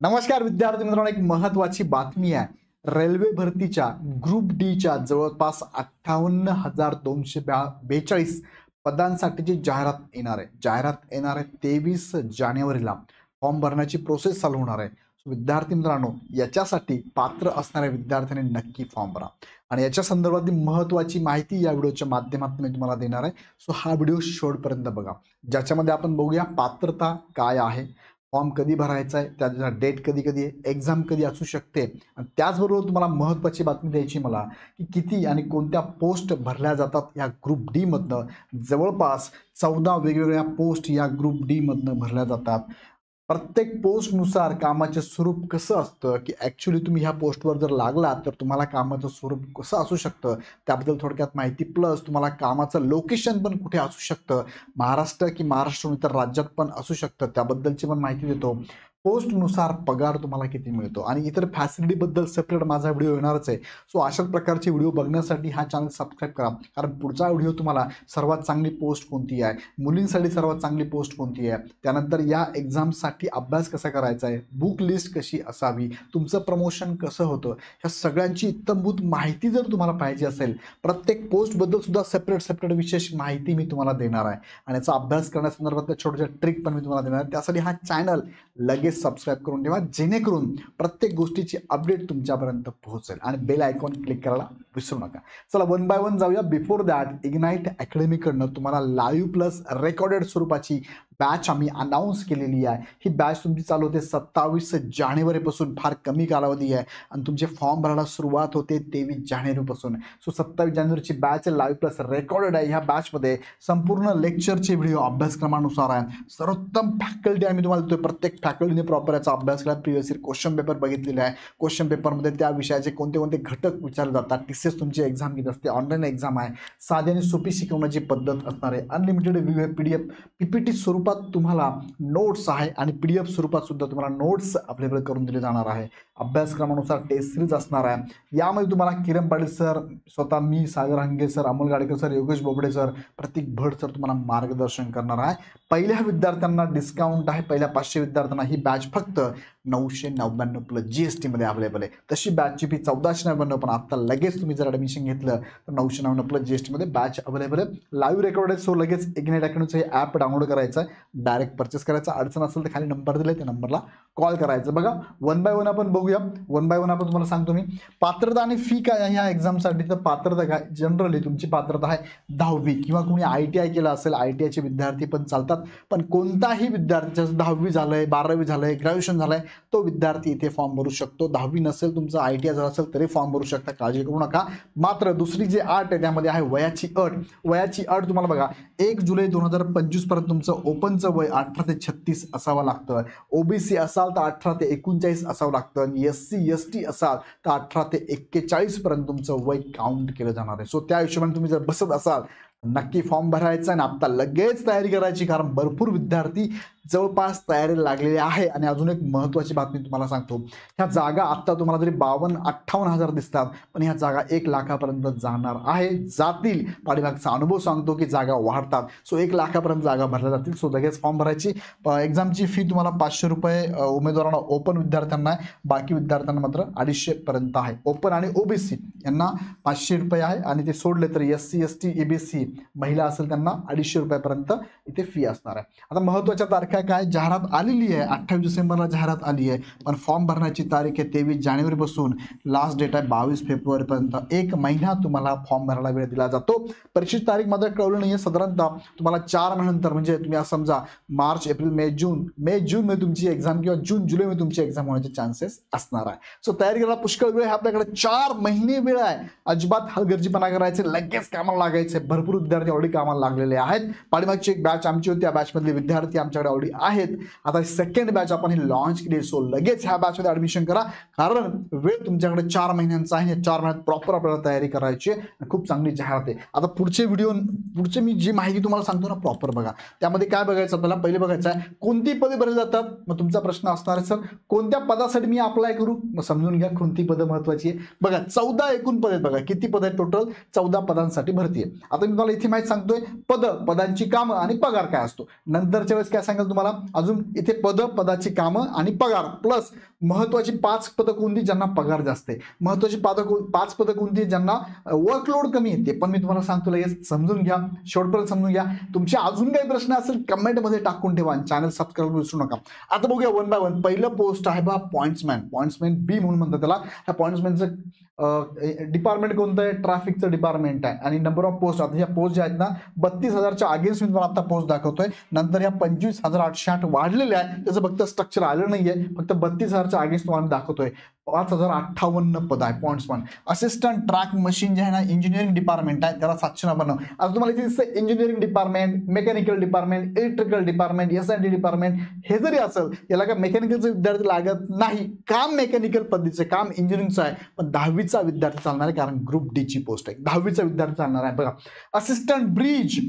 नमस्कार विद्यार्थी मित्रांनो, एक महत्त्वाची बातमी आहे. रेल्वे भरतीच्या ग्रुप डी च्या जवळपास 58,242 पदांसाठीची जाहिरात येणार आहे. 23 जानेवारीला फॉर्म भरण्याची प्रोसेस चालू होणार आहे. विद्यार्थी मित्रांनो, याच्यासाठी पात्र असणाऱ्या विद्यार्थ्यांनी नक्की फॉर्म भरा आणि याच्या संदर्भातली महत्त्वाची माहिती या व्हिडिओच्या माध्यमातून मी तुम्हाला देणार आहे. सो हा व्हिडिओ शेवटपर्यंत बघा, ज्याच्यामध्ये आपण बघूया पात्रता काय आहे, फॉर्म कधी भरायचा आहे, त्याचा डेट कधी आहे, एक्झाम कधी असू शकते, आणि त्याचबरोबर तुम्हाला महत्त्वाची बातमी द्यायची मला की किती आणि कोणत्या पोस्ट भरल्या जातात या ग्रुप डी मधनं. जवळपास 14 वेगवेगळ्या पोस्ट या ग्रुप डी मधनं भरल्या जातात. प्रत्येक पोस्टनुसार कामाचे स्वरूप कसं असतं की ॲक्च्युली तुम्ही ह्या पोस्टवर जर लागलात तर तुम्हाला कामाचं स्वरूप कसं असू शकतं त्याबद्दल थोडक्यात माहिती, प्लस तुम्हाला कामाचं लोकेशन पण कुठे असू शकतं, महाराष्ट्र की महाराष्ट्राहून इतर राज्यात पण असू शकतं, त्याबद्दलची पण माहिती देतो. पोस्टनुसार पगार तुम्हाला किती मिळतो आणि इतर फॅसिलिटीबद्दल सेपरेट माझा व्हिडिओ येणारच आहे. सो अशाच प्रकारचे व्हिडिओ बघण्यासाठी हा चॅनल सबस्क्राईब करा, कारण पुढचा व्हिडिओ तुम्हाला सर्वात चांगली पोस्ट कोणती आहे, मुलींसाठी सर्वात चांगली पोस्ट कोणती आहे, त्यानंतर या एक्झामसाठी अभ्यास कसा करायचा आहे, बुक लिस्ट कशी असावी, तुमचं प्रमोशन कसं होतं, ह्या सगळ्यांची इत्थंभूत माहिती जर तुम्हाला पाहिजे असेल, प्रत्येक पोस्टबद्दल सुद्धा सेपरेट विशेष माहिती मी तुम्हाला देणार आहे आणि याचा अभ्यास करण्यासंदर्भातल्या छोट्या ट्रिक पण मी तुम्हाला देणार आहे. त्यासाठी हा चॅनल लगेच सबस्क्राईब करून ठेवा, जेणेकरून प्रत्येक गोष्टीची अपडेट तुमच्यापर्यंत पोहोचेल आणि बेल आयकॉन क्लिक करायला विसरू नका. चला वन बाय वन जाऊया. बिफोर दॅट, इग्नाइट अकॅडमीकडनं तुम्हाला लाईव्ह प्लस रेकॉर्डेड स्वरूपाची बॅच आम्ही अनाऊन्स केलेली आहे. ही बॅच तुमची चालू होते 27 जानेवारीपासून, फार कमी कालावधी आहे आणि तुमचे फॉर्म भरायला सुरुवात होते 23 जानेवारीपासून. सो 27 जानेवारीची बॅच लाईव्ह प्लस रेकॉर्डेड आहे. ह्या बॅचमध्ये संपूर्ण लेक्चरचे व्हिडिओ अभ्यासक्रमानुसार आहे, सर्वोत्तम फॅकल्टी आम्ही तुम्हाला देतोय. प्रत्येक फॅकल्टीने प्रॉपर याचा अभ्यास केला, प्रिव्हियस इयर क्वेश्चन पेपर बघितलेले आहे. क्वेश्चन पेपरमध्ये त्या विषयाचे कोणते घटक विचारले जातात, टीसीएस तुमची एक्झाम घेत असते, ऑनलाईन एक्झाम आहे, साधी आणि सोपी शिकवण्याची पद्धत असणार आहे, अनलिमिटेड व्ह्यू आहे, PDF PPT स्वरूपात तुम्हाला नोट्स आहे आणि PDF स्वरूपात सुद्धा तुम्हाला नोट्स अवेलेबल करून दिले जाणार आहे. अभ्यासक्रमानुसार टेस्ट सिरीज असणार आहे. यामध्ये तुम्हाला किरण पाटील सर, स्वतः मी, Sagar Hange sir, Amol Gadekar sir, Yogesh Bobde sir, Pratik Bhat sir तुम्हाला मार्गदर्शन करणार आहे. पहिल्या विद्यार्थ्यांना डिस्काउंट आहे, पहिल्या 500 विद्यार्थ्यांना ही बॅच फक्त 999 प्लस GST मध्ये अवेलेबल आहे. तशी बॅचची फी 1499, पण आता लगेच तुम्ही जर ॲडमिशन घेतलं तर 999 प्लस GST मध्ये बॅच अवेलेबल आहे. लाईव्ह रेकॉर्ड आहे. सो लगेच इग्नाइट अकॅडमीचं हे ॲप डाउनलोड करायचं आहे, डायरेक्ट परचेस करायचं. अडचण असेल तर खाली नंबर दिले, त्या नंबरला कॉल करायचं. बघा, वन बाय वन आपण बघूया. वन बाय वन आपण तुम्हाला सांगतो मी. पात्रता आणि फी काय आहे ह्या एक्झामसाठी. तर पात्रता काय, जनरली तुमची पात्रता आहे 10वी किंवा कोणी ITI केलं असेल, ITIचे विद्यार्थी पण चालतात, पण कोणताही विद्यार्थी, जसं 10वी झालंय, 12वी झालंय, ग्रॅज्युएशन झालंय, तो विद्यार्थी इथे फॉर्म भरू शकतो. 10वी नसेल, तुमचं ITI झालं असेल तरी फॉर्म भरू शकता, काळजी करू नका. मात्र दुसरी जी अट आहे त्यामध्ये आहे वयाची अट. वयाची अट तुम्हाला बघा, 1 जुलै 2025 पर्यंत तुमचं ओपनचं वय 18 ते 36 असावं लागतं. OBC असाल तर 18 ते 39 असावं लागतं आणि SC ST असाल तर 18 ते 41 पर्यंत तुमचं वय काउंट केलं जाणार आहे. सो त्या हिशोबाने तुम्ही जर बसत असाल नक्की फॉर्म भरायचा आणि आता लगेच तयारी करायची, कारण भरपूर विद्यार्थी जवळपास तयारीला लागलेले आहे. आणि अजून एक महत्त्वाची बातमी तुम्हाला सांगतो, ह्या जागा आत्ता तुम्हाला जरी 52-58 हजार दिसतात, पण ह्या जागा 1 लाखापर्यंत जाणार आहे, जातील. पाठीमागचा अनुभव सांगतो की जागा वाढतात. सो 1 लाखापर्यंत जागा भरल्या जातील. सो लगेच फॉर्म भरायची. एक्झामची फी तुम्हाला 500 रुपये उमेदवारांना, ओपन विद्यार्थ्यांना आहे, बाकी विद्यार्थ्यांना मात्र 250 पर्यंत आहे. ओपन आणि OBC यांना 500 रुपये आहे आणि ते सोडले तर SC ST EBC महिला असेल त्यांना 250 रुपयापर्यंत इथे फी असणार आहे. आता महत्त्वाच्या तारखा काय, जाहिरात आलेली आहे, 28 डिसेंबरला जाहिरात आली आहे, पण फॉर्म भरण्याची तारीख आहे 23 जानेवारीपासून, लास्ट डेट आहे 22 फेब्रुवारीपर्यंत. 1 महिना तुम्हाला फॉर्म भरायला वेळ दिला जातो. परीक्षेची तारीख मात्र कळवली नाही आहे. साधारणतः तुम्हाला 4 महिन्यानंतर, म्हणजे तुम्ही असं समजा मार्च एप्रिल मे जून मध्ये तुमची एक्झाम किंवा जून जुलै मध्ये तुमची एक्झाम होण्याचे चान्सेस असणार आहे. सो तयारी करायला पुष्कळ वेळ आहे आपल्याकडे, 4 महिने वेळ आहे. अजिबात हलगर्जीपणा करायचे, लगेच कामाला लागायचे. भरपूर विद्यार्थी ऑलरेडी कामाला लागलेले आहेत. पाठीमागची एक बॅच आमची होती, त्या बॅचमधले विद्यार्थी आमच्याकडे ऑलरेडी आहेत. आता सेकंड बॅच आपण ही लॉन्च केली. सो लगेच ह्या बॅचमध्ये ॲडमिशन करा, कारण वेळ तुमच्याकडे 4 महिन्यांचा आहे. 4 महिन्यात प्रॉपर आपल्याला तयारी करायची आहे. खूप चांगली जाहिरात आहे. आता पुढचे मी जी माहिती तुम्हाला सांगतो ना, प्रॉपर बघा. त्यामध्ये काय बघायचं आपल्याला, पहिले बघायचं आहे कोणती पदे भरली जातात. मग तुमचा प्रश्न असणार आहे, सर कोणत्या पदासाठी मी अप्लाय करू. मग समजून घ्या, कोणती पदं महत्वाची आहे. बघा, 14 एकूण पद आहेत. बघा किती पद आहेत टोटल, 14 पदांसाठी भरती आहे. आता मी तुम्हाला इथे माहिती सांगतोय, पदांची कामं आणि पगार काय असतो. नंतरच्या वेळेस काय सांगाल तुम्हाला अजून इथे पदाची कामं आणि पगार प्लस महत्वाची 5 पदं कोणती ज्यांना पगार जास्त आहे, महत्वाची 5 पदं कोणती ज्यांना वर्कलोड कमी आहे, ते पण मी तुम्हाला सांगतो. लगेच समजून घ्या, शेवटपर्यंत समजून घ्या. तुमचे अजून काही प्रश्न असेल कमेंटमध्ये टाकून ठेवा आणि चॅनल सबस्क्राईब विसरू नका. आता बघूया वन बाय वन. पहिलं पोस्ट आहे बा पॉइंट्समॅन बी म्हणून म्हणतात त्याला. ह्या पॉइंट्समॅनचं डिपार्टमेंट कोणतं आहे, ट्रॅफिकचं डिपार्टमेंट आहे. आणि नंबर ऑफ पोस्ट, आता ह्या पोस्ट ज्या आहेत ना 32,000च्या अगेन्स्ट मी तुम्हाला आता पोस्ट दाखवतोय. नंतर ह्या 25,808 वाढलेल्या आहे, त्याचं फक्त स्ट्रक्चर आलं नाहीये, फक्त 32,000च्या अगेन्स्ट तुम्हाला दाखवतोय. 5,058 पद आहे पॉइंट्समॅन. असिस्टंट ट्रॅक मशीन जे आहे ना इंजिनिअरिंग डिपार्टमेंट आहे, त्याला 799. आता तुम्हाला इथे दिसतं engineering department, mechanical department, electrical department, SND department. हे जरी असेल याला काय मेकॅनिकलचे विद्यार्थी लागत नाही. काम मेकॅनिकल पद्धतीचे, काम इंजिनिअरिंगचं आहे, पण 10वीचा विद्यार्थी चालणार आहे, कारण ग्रुप डी ची पोस्ट आहे. 10वीचा विद्यार्थी चालणार आहे. बघा असिस्टंट ब्रिज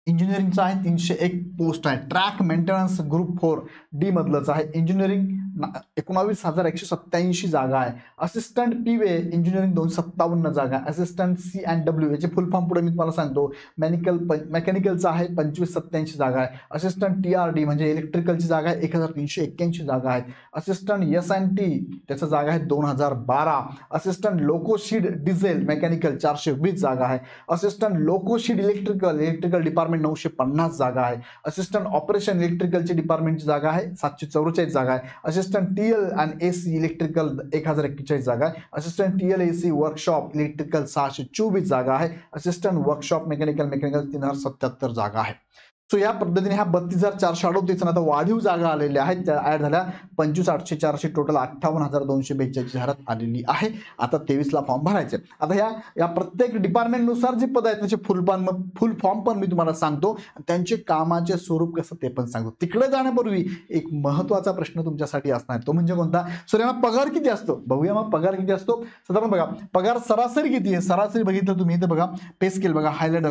इंजिनिअरिंगचा आहे, 301 पोस्ट आहे. ट्रॅक मेंटेनन्स ग्रुप 4 डी मधलंच आहे. इंजिनिअरिंग 19,187 जागा आहे. असिस्टंट पीवे इंजिनिअरिंग 257 जागा. असिस्टंट C&W याचे फुल फॉर्म पुढे मी तुम्हाला सांगतो. मेकॅनिकलचा आहे 2587 जागा आहे. असिस्टंट TRD म्हणजे इलेक्ट्रिकलची जागा आहे 1,381 जागा आहेत. असिस्टंट SNT त्याचा जागा आहे 2012. असिस्टंट लोकोशीड डिझेल मेकॅनिकल 420 जागा आहे. असिस्टंट लोकोशीड इलेक्ट्रिकल डिपार्टमेंट 950 जागा आहे. असिस्टंट ऑपरेशन इलेक्ट्रिकलची डिपार्टमेंटची जागा आहे 744 जागा आहे. असिस्टंट TL आणि AC इलेक्ट्रिकल 1041 जागा आहे. Assistant TL AC workshop electrical 624 जागा आहे. असिस्टंट वर्कशॉप मेकॅनिकल 377 जागा आहे. सो या पद्धतीने ह्या 32,438 आता वाढीव जागा आलेल्या आहेत, त्या ऍड झाल्या. 25,800 टोटल 58,242 जाहिरात आलेली आहे. आता 23ला फॉर्म भरायचे. आता या प्रत्येक डिपार्टमेंटनुसार जी पद आहेत त्याचे फुल फॉर्म पण मी तुम्हाला सांगतो, त्यांचे कामाचे स्वरूप कसं ते पण सांगतो. तिकडे जाण्यापूर्वी एक महत्वाचा प्रश्न तुमच्यासाठी असणार, तो म्हणजे कोणता? सर यांना पगार किती असतो? बघूया मग पगार किती असतो. साधारण बघा पगार सरासरी किती आहे. सरासरी बघितलं तुम्ही इथे बघा पे स्केल बघा, हायलाइट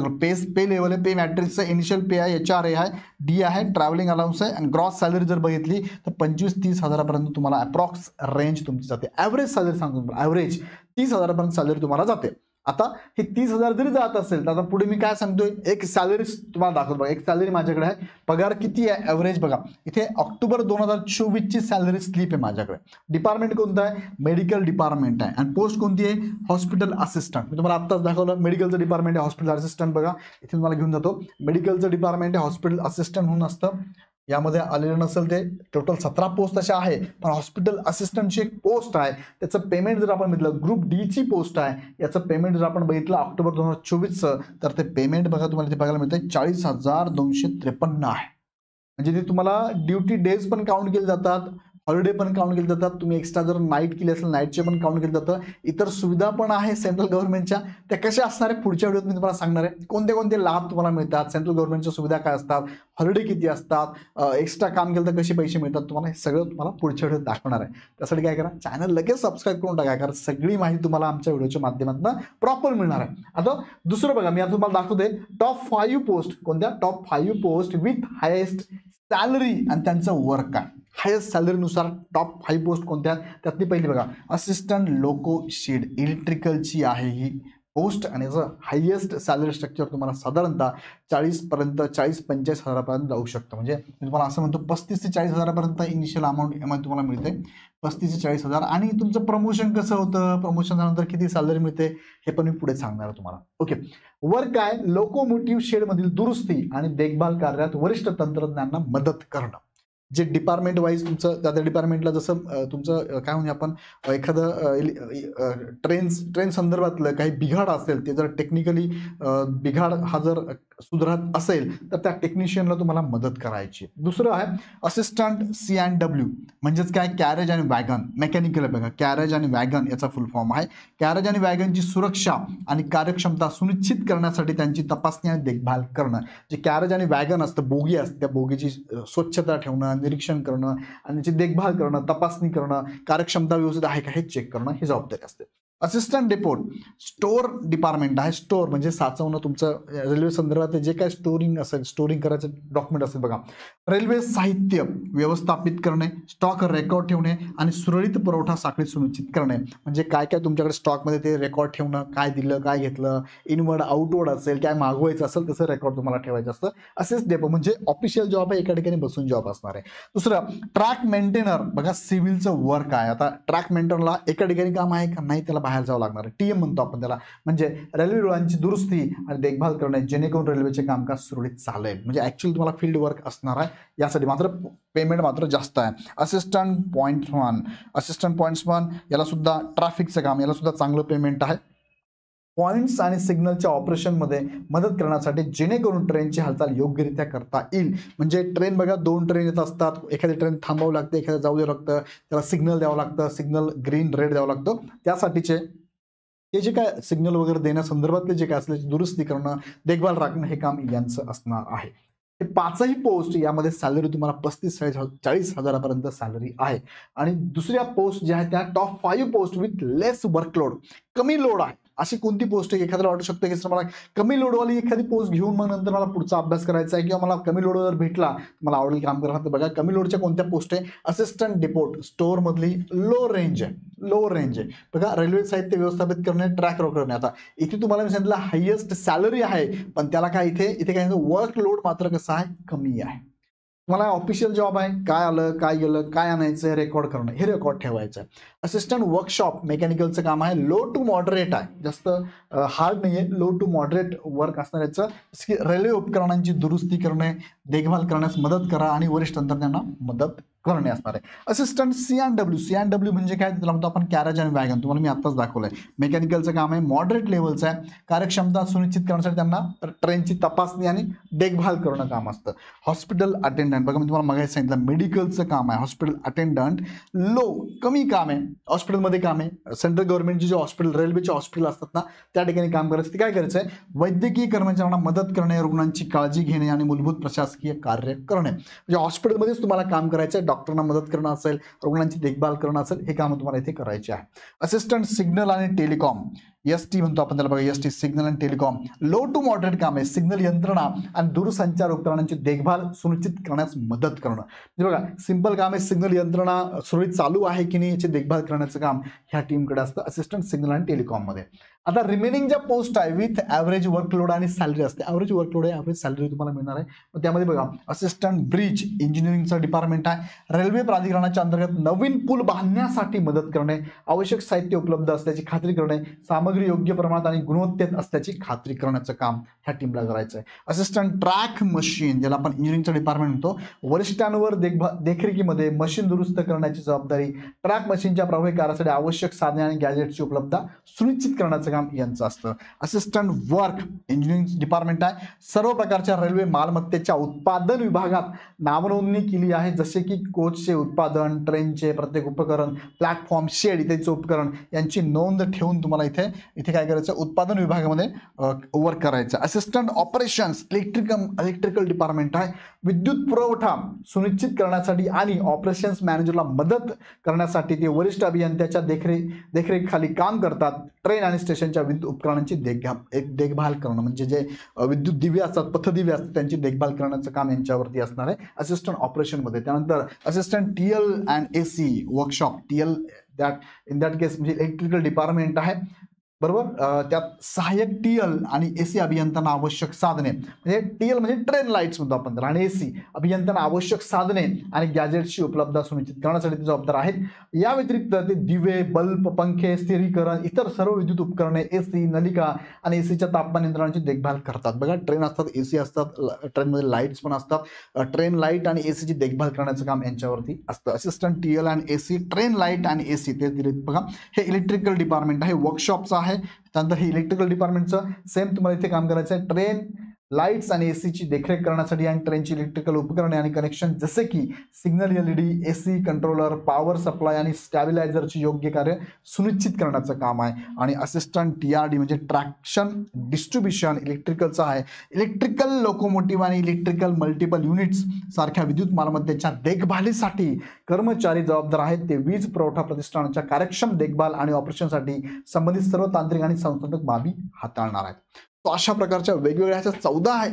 पे लेवल आहे, पे मॅट्रिक्स आहे, इनिशियल पे आहे, HR आहे, D आहे, ट्रॅव्हलिंग अलाउन्स आहे आणि ग्रॉस सॅलरी जर बघितली तर 25-30 हजारापर्यंत तुम्हाला अप्रॉक्स रेंज तुमची जाते. ॲव्हरेज सॅलरी सांगतो तुम्हाला, ॲव्हरेज 30 हजारापर्यंत सॅलरी तुम्हाला जाते. आता हे 30,000 जरी जात असेल तर आता पुढे मी काय सांगतोय, एक सॅलरी तुम्हाला दाखवतो बघा. एक सॅलरी माझ्याकडे आहे, पगार किती आहे ॲव्हरेज बघा. इथे ऑक्टोबर 2024 ची सॅलरी स्लिप आहे माझ्याकडे. डिपार्टमेंट कोणतं आहे? मेडिकल डिपार्टमेंट आहे. आणि पोस्ट कोणती आहे? Hospital assistant. मी तुम्हाला आत्ताच दाखवलं मेडिकलचं डिपार्टमेंट आहे, हॉस्पिटल असिस्टंट बघा इथे तुम्हाला घेऊन जातो. मेडिकलचं डिपार्टमेंट आहे, हॉस्पिटल असिस्टंट म्हणून असतं. यामध्ये आलेलं नसेल ते टोटल 17 पोस्ट अशा आहे, पण हॉस्पिटल असिस्टंटची एक पोस्ट आहे, त्याचं पेमेंट जर आपण बघितलं ग्रुप डी ची पोस्ट आहे, याचं पेमेंट जर आपण बघितलं ऑक्टोबर 2024चं तर ते पेमेंट बघा तुम्हाला ते बघायला मिळतं 40,253 आहे. म्हणजे ते तुम्हाला ड्युटी डेज पण काउंट केले जातात, हॉलिडे पण काउंट केले जातात. तुम्ही एक्स्ट्रा जर नाईट केली असेल नाईटचे पण काउंट केलं जातं. इतर सुविधा पण आहे सेंट्रल गव्हर्नमेंटच्या, त्या कशा असणार आहे पुढच्या व्हिडिओत मी तुम्हाला सांगणार आहे. कोणते कोणते लाभ तुम्हाला मिळतात, सेंट्रल गव्हर्नमेंटच्या सुविधा काय असतात, हॉलिडे किती असतात, एक्स्ट्रा काम केलं तर कसे पैसे मिळतात, तुम्हाला हे सगळं तुम्हाला पुढच्या व्हिडिओत दाखवणार आहे. त्यासाठी काय करा, चॅनल लगेच सबस्क्राईब करून टाका, कारण सगळी माहिती तुम्हाला आमच्या व्हिडिओच्या माध्यमातून प्रॉपर मिळणार आहे. आता दुसरं बघा, मी आता तुम्हाला दाखवते टॉप 5 पोस्ट. कोणत्या? Top 5 post with highest salary आणि त्यांचं वर्क आहे. हायेस्ट सॅलरीनुसार टॉप 5 पोस्ट कोणत्या? त्यातली पहिली बघा असिस्टंट लोकोशीड इलेक्ट्रिकलची आहे ही पोस्ट, आणि याचं हायेस्ट सॅलरी स्ट्रक्चर तुम्हाला साधारणतः 40-45 हजारापर्यंत जाऊ शकतं. म्हणजे मी तुम्हाला असं म्हणतो 35 ते 40 हजारापर्यंत इनिशियल अमाऊंट यामध्ये तुम्हाला मिळते, 35 ते 40 हजार. आणि तुमचं प्रमोशन कसं होतं, प्रमोशन झाल्यानंतर किती सॅलरी मिळते हे पण मी पुढे सांगणार आहे तुम्हाला. ओके. वर्क आहे लोकोमोटिव्ह शेडमधील दुरुस्ती आणि देखभाल कार्यात वरिष्ठ तंत्रज्ञांना मदत करणं. जे डिपार्टमेंट वाईज तुमचं त्या डिपार्टमेंटला जसं तुमचं काय म्हणजे आपण एखादं ट्रेन संदर्भातलं काही बिघाड असेल, ते जर टेक्निकली बिघाड हा जर सुधारत असेल तर त्या टेक्निशियनला तुम्हाला मदत करायची. दुसरं आहे असिस्टंट C&W म्हणजेच काय, कॅरेज आणि वॅगन मेकॅनिकल बघा. कॅरेज आणि वॅगन याचा फुल फॉर्म आहे. कॅरेज आणि वॅगनची सुरक्षा आणि कार्यक्षमता सुनिश्चित करण्यासाठी त्यांची तपासणी आणि देखभाल करणं. जे कॅरेज आणि वॅगन असतं, बोगी असते, त्या बोगीची स्वच्छता ठेवणं, निरीक्षण करणं आणि त्याची देखभाल करणं, तपासणी करणं, कार्यक्षमता व्यवस्थित आहे का हे चेक करणं ही जबाबदारी असते. असिस्टंट डेपोट स्टोअर डिपार्टमेंट आहे. स्टोअर म्हणजे साचवणं, तुमचं रेल्वे संदर्भात जे काय स्टोरिंग असेल, स्टोरिंग करायचं डॉक्युमेंट असेल बघा. रेल्वे साहित्य व्यवस्थापित करणे, स्टॉक रेकॉर्ड ठेवणे आणि सुरळीत पुरवठा साखळी सुनिश्चित करणे. म्हणजे काय काय तुमच्याकडे स्टॉकमध्ये ते रेकॉर्ड ठेवणं, काय दिलं काय घेतलं, इनवर्ड आउटवर्ड असेल, काय मागवायचं असेल तसं रेकॉर्ड तुम्हाला ठेवायचं असतं. असेच डेपो म्हणजे ऑफिशियल जॉब आहे, एका ठिकाणी बसून जॉब असणार आहे. दुसरं ट्रॅक मेंटेनर बघा, सिव्हिलचं वर्क आहे. आता ट्रॅक मेंटेनरला एका ठिकाणी काम आहे का नाही, त्याला बाहेर जावं लागणार आहे. टीएम म्हणतो आपण त्याला, म्हणजे रेल्वे रुळांची दुरुस्ती आणि देखभाल करणे जेणेकरून रेल्वेचे कामकाज सुरळीत चालेल. म्हणजे ऍक्च्युअली तुम्हाला फील्ड वर्क असणार आहे, यासाठी मात्र पेमेंट मात्र जास्त आहे. असिस्टंट पॉइंट्स वन याला सुद्धा ट्रॅफिकचं काम, याला सुद्धा चांगलं पेमेंट आहे. पॉइंट्स आणि सिग्नलच्या ऑपरेशनमध्ये मदत करण्यासाठी जेणेकरून ट्रेनची हालचाल योग्यरित्या करता येईल. म्हणजे ट्रेन बघा, 2 ट्रेन येत असतात, एखादी ट्रेन थांबावं लागते, एखाद्या जाऊ द्यावं लागतं, त्याला सिग्नल द्यावं लागतं, सिग्नल ग्रीन रेड द्यावं लागतं. त्यासाठीचे ते जे काय सिग्नल वगैरे देण्यासंदर्भातले जे काय असल्याची दुरुस्ती करणं, देखभाल राखणं हे काम यांचं असणार आहे. हे 5ही पोस्ट यामध्ये सॅलरी तुम्हाला 35-40 हजारापर्यंत सॅलरी आहे. आणि दुसऱ्या पोस्ट ज्या आहेत त्या top 5 post with less workload, कमी लोड आहे. अशी कोणती पोस्ट आहे, एखाद्याला वाटू शकतं की मला कमी लोडवाली एखादी पोस्ट घेऊन मग नंतर मला पुढचा अभ्यास करायचा आहे, किंवा मला कमी लोड जर भेटला मला आवडेल काम करायला, तर बघा कमी लोडच्या कोणत्या पोस्ट आहे. असिस्टंट डिपोट स्टोअर मधली लो रेंज आहे. बघा रेल्वे साहित्य व्यवस्थापित करणे, ट्रॅक करणे. आता इथे तुम्हाला मी सांगितलं हायेस्ट सॅलरी आहे, पण त्याला काय इथे काय वर्कलोड मात्र कसं आहे, कमी आहे. तुम्हाला ऑफिशियल जॉब आहे, काय आलं काय गेलं काय आणायचं हे रेकॉर्ड करणं, हे रेकॉर्ड ठेवायचं आहे. असिस्टंट वर्कशॉप मेकॅनिकलचं काम आहे, लो टू मॉडरेट आहे, जास्त हार्ड नाही आहे, लो टू मॉडरेट वर्क असणार याचं. रेल्वे उपकरणांची दुरुस्ती करणे, देखभाल करण्यास मदत करा आणि वरिष्ठ तंत्रज्ञांना मदत करणे असणार आहे. असिस्टंट सी&डब्ल्यू म्हणजे काय, त्याला म्हणतो आपण कॅरेज आणि वॅगन, तुम्हाला मी आताच दाखवलंय. मेकॅनिकलचं काम आहे, मॉडरेट लेवलचं आहे. कार्यक्षमता सुनिश्चित करण्यासाठी त्यांना ट्रेनची तपासणी आणि देखभाल करणं काम असतं. हॉस्पिटल अटेंडंट बघा, मी तुम्हाला मगाशी सांगितलं मेडिकलचं काम आहे. हॉस्पिटल अटेंडंट लो, कमी काम आहे, हॉस्पिटलमध्ये काम आहे. सेंट्रल गव्हर्नमेंटचे जे हॉस्पिटल, रेल्वेचे हॉस्पिटल असतात ना, त्या ठिकाणी काम करायचं. ते काय करायचं आहे, वैद्यकीय कर्मचाऱ्यांना मदत करणे, रुग्णांची काळजी घेणे आणि मूलभूत प्रशासकीय कार्य करणे. म्हणजे हॉस्पिटलमध्येच तुम्हाला काम करायचं आहे, डॉक्टरांना मदत करणं असेल, रुग्णांची देखभाल करणं असेल, हे काम तुम्हाला इथे करायचे आहे. असिस्टंट सिग्नल आणि टेलिकॉम, एसटी म्हणतो आपण त्याला बघा, ST signal and telecom low to moderate काम आहे. सिग्नल यंत्रणा आणि दूरसंचार उपकरणांची देखभाल सुनिश्चित करण्यास मदत करणं. म्हणजे बघा सिंपल काम आहे, सिग्नल यंत्रणा सुरळीत चालू आहे की नाही याची देखभाल करण्याचं काम ह्या टीमकडे असतं असिस्टंट सिग्नल अँड टेलिकॉम मध्ये. आता रिमेनिंग ज्या पोस्ट आहे विथ ॲव्हरेज वर्कलोड आणि सॅलरी असते. ॲव्हरेज वर्कलोड आहे, ॲव्हरेज सॅलरी तुम्हाला मिळणार आहे. मग त्यामध्ये बघा असिस्टंट ब्रिज इंजिनिअरिंगचं डिपार्टमेंट आहे. रेल्वे प्राधिकरणाच्या अंतर्गत नवीन पूल बांधण्यासाठी मदत करणे, आवश्यक साहित्य उपलब्ध असल्याची खात्री करणे, सामग्री योग्य प्रमाणात आणि गुणवत्तेत असल्याची खात्री करण्याचं काम ह्या टीमला करायचं आहे. असिस्टंट ट्रॅक मशीन, ज्याला आपण इंजिनिअरिंगचं डिपार्टमेंट म्हणतो, वरिष्ठांवर देखरेखीमध्ये मशीन दुरुस्त करण्याची जबाबदारी, ट्रॅक मशीनच्या प्रभावी कार्यासाठी आवश्यक साधने आणि गॅजेट्सची उपलब्धता सुनिश्चित करण्याचं काम यांचं असतं. असिस्टंट वर्क इंजिनिअरिंग डिपार्टमेंट आहे. सर्व प्रकारच्या रेल्वे मालमत्तेच्या उत्पादन विभागात नावनोंदणी केली आहे, जसे की कोचचे उत्पादन, ट्रेनचे प्रत्येक उपकरण, प्लॅटफॉर्म, शेड इत्यादीचे उपकरण यांची नोंद ठेवून तुम्हाला इथे काय करायचं, उत्पादन विभागामध्ये वर्क करायचं. असिस्टंट ऑपरेशन्स इलेक्ट्रिकल डिपार्टमेंट आहे. विद्युत पुरवठा सुनिश्चित करण्यासाठी आणि ऑपरेशन्स मॅनेजरला मदत करण्यासाठी ते वरिष्ठ अभियंत्याच्या देखरेखीखाली काम करतात. ट्रेन आणि स्टेशनच्या विद्युत उपकरणांची देखभाल करणं, म्हणजे जे विद्युत दिवे असतात, पथदिवे असतात, त्यांची देखभाल करण्याचं काम यांच्यावरती असणार आहे असिस्टंट ऑपरेशनमध्ये. त्यानंतर assistant TL and AC workshop, TL in that case म्हणजे इलेक्ट्रिकल डिपार्टमेंट आहे बरोबर. त्यात सहाय्यक टीएल आणि एसी अभियंत्यांना आवश्यक साधने, म्हणजे टीएल म्हणजे ट्रेन लाईट्स म्हणतो आपण आणि एसी अभियंत्यांना आवश्यक साधने आणि गॅजेट्सची उपलब्धता सुनिश्चित करण्यासाठी ते जबाबदार आहेत. या व्यतिरिक्त ते दिवे, बल्ब, पंखे, स्थिरीकरण, इतर सर्व विद्युत उपकरणे, एसी, नलिका आणि एसीच्या तापमान यंत्रणांची देखभाल करतात. बघा ट्रेन असतात, एसी असतात, ट्रेनमध्ये लाईट्स पण असतात. ट्रेन लाईट आणि एसीची देखभाल करण्याचं काम यांच्यावरती असतं. असिस्टंट टीएल आणि एसी, ट्रेन लाईट आणि एसी ते दिलेत बघा. हे इलेक्ट्रिकल डिपार्टमेंट आहे, वर्कशॉपचं आहे. त्यानंतर हे इलेक्ट्रिकल डिपार्टमेंटचं सेम तुम्हाला इथे काम करायचं आहे. ट्रेन लाईट्स आणि एसीची देखरेख करण्यासाठी आणि ट्रेनची इलेक्ट्रिकल उपकरणे आणि कनेक्शन जसे की signal LED, AC controller, power supply आणि स्टॅबिलायझरचे योग्य कार्य सुनिश्चित करण्याचं काम आहे. आणि असिस्टंट TRD म्हणजे ट्रॅक्शन डिस्ट्रीब्युशन इलेक्ट्रिकलचं आहे. इलेक्ट्रिकल लोकोमोटिव्ह आणि इलेक्ट्रिकल मल्टिपल युनिट्स सारख्या विद्युत मालमत्तेच्या देखभालीसाठी कर्मचारी जबाबदार आहेत. ते वीज पुरवठा प्रतिष्ठानाच्या कार्यक्षम देखभाल आणि ऑपरेशनसाठी संबंधित सर्व तांत्रिक आणि संस्थात्मक बाबी हाताळणार आहेत. तो अशा प्रकारच्या वेगवेगळ्या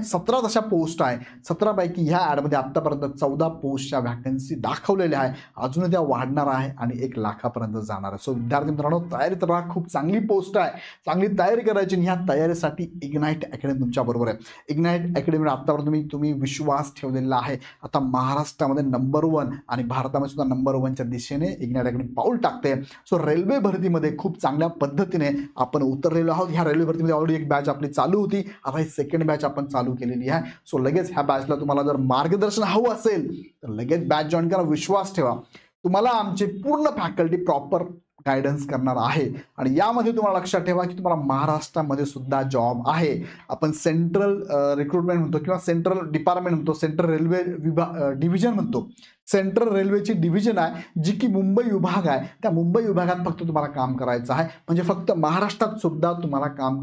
17 तशा पोस्ट आहे. 17 पैकी ह्या ॲडमध्ये आत्तापर्यंत 14 पोस्टच्या वॅकन्सी दाखवलेल्या आहे. अजून त्या वाढणार आहे आणि 1 लाखापर्यंत जाणार आहे. सो विद्यार्थी मित्रांनो, तयारीत राहा. खूप चांगली पोस्ट आहे, चांगली तयारी करायची. आणि ह्या तयारीसाठी इग्नाईट अकॅडमी तुमच्या बरोबर आहे. इग्नाईट अकॅडमीवर आत्तापर्यंत तुम्ही विश्वास ठेवलेला आहे. आता महाराष्ट्रामध्ये नंबर 1 आणि भारतामध्ये सुद्धा नंबर 1च्या दिशेने इग्नाईट अकॅडमी पाऊल टाकते. सो रेल्वे भरतीमध्ये खूप चांगल्या पद्धतीने आपण उतरलेलो आहोत. ह्या रेल्वे भरतीमध्ये ऑलरेडी एक बॅच आपली चालू होती. आता ही सेकंड बॅच आपण चालू केलेली आहे. सो लगेच ह्या बॅचला तुम्हाला जर मार्गदर्शन हवं असेल तर लगेच बॅच जॉईन करा. विश्वास ठेवा, तुम्हाला आमचे पूर्ण फॅकल्टी प्रॉपर गायडन्स करणार आहे. आणि यामध्ये तुम्हाला लक्षात ठेवा की तुम्हाला महाराष्ट्रामध्ये सुद्धा जॉब आहे. आपण सेंट्रल रिक्रुटमेंट म्हणतो किंवा सेंट्रल डिपार्टमेंट म्हणतो, सेंट्रल रेल्वे डिव्हिजन म्हणतो. सेंट्रल रेल्वेची डिव्हिजन आहे जी की मुंबई विभाग आहे. त्या मुंबई विभागात फक्त तुम्हाला काम करायचं आहे. म्हणजे फक्त महाराष्ट्रात सुद्धा तुम्हाला काम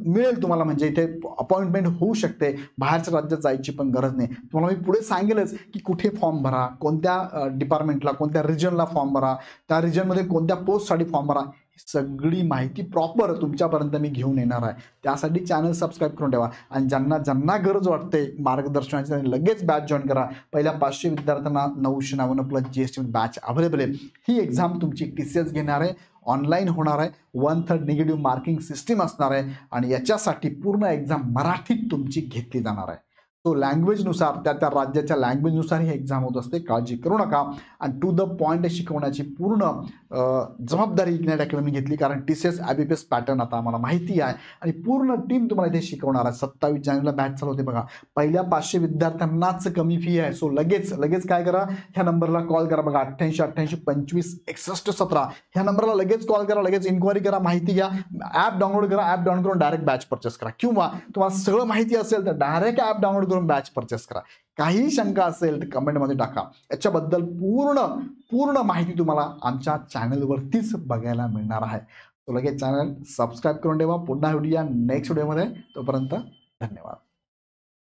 मिळेल तुम्हाला. म्हणजे इथे अपॉइंटमेंट होऊ शकते. बाहेरच्या राज्यात जायची पण गरज नाही. तुम्हाला मी पुढे सांगेलच की कुठे फॉर्म भरा, कोणत्या डिपार्टमेंटला, कोणत्या रिजनला फॉर्म भरा, त्या रिजनमध्ये कोणत्या पोस्टसाठी फॉर्म भरा, सगळी माहिती प्रॉपर तुमच्यापर्यंत मी घेऊन येणार आहे. त्यासाठी चॅनल सबस्क्राईब करून ठेवा. आणि ज्यांना गरज वाटते मार्गदर्शनाची त्यांनी लगेच बॅच जॉईन करा. पहिल्या 500 विद्यार्थ्यांना 999 प्लस GST बॅच अवेलेबल आहे. ही एक्झाम तुमची TCS घेणार आहे, ऑनलाईन होणार आहे, 1/3 निगेटिव्ह मार्किंग सिस्टीम असणार आहे. आणि याच्यासाठी पूर्ण एक्झाम मराठीत तुमची घेतली जाणार आहे. तो लँग्वेजनुसार त्या राज्याच्या लँग्वेजनुसार ही एक्झाम होत असते. काळजी करू नका. आणि टू द पॉईंट शिकवण्याची पूर्ण जबाबदारी इग्नाईट अकॅडमी घेतली. कारण TCS IBPS पॅटर्न आता आम्हाला माहिती आहे आणि पूर्ण टीम तुम्हाला इथे शिकवणार आहे. 27 जानेवारीला बॅच चालू होते बघा. पहिल्या 500 विद्यार्थ्यांनाच कमी फी आहे. सो लगेच काय करा, ह्या नंबरला कॉल करा बघा, 88 88 25 61 17. ह्या नंबरला लगेच कॉल करा, लगेच इन्क्वायरी करा, माहिती घ्या. ॲप डाउनलोड करा, ॲप डाउनलोड करून डायरेक्ट बॅच परचेस करा. किंवा तुम्हाला सगळं माहिती असेल तर डायरेक्ट ॲप डाउनलोड करून बॅच परचेस करा. काही शंका असेल तर कमेंटमध्ये टाका. याच्याबद्दल पूर्ण माहिती तुम्हाला आमच्या चॅनलवरतीच बघायला मिळणार आहे. तो लगेच चॅनल सबस्क्राईब करून ठेवा. पुन्हा भेटूया नेक्स्ट व्हिडिओमध्ये. तोपर्यंत धन्यवाद.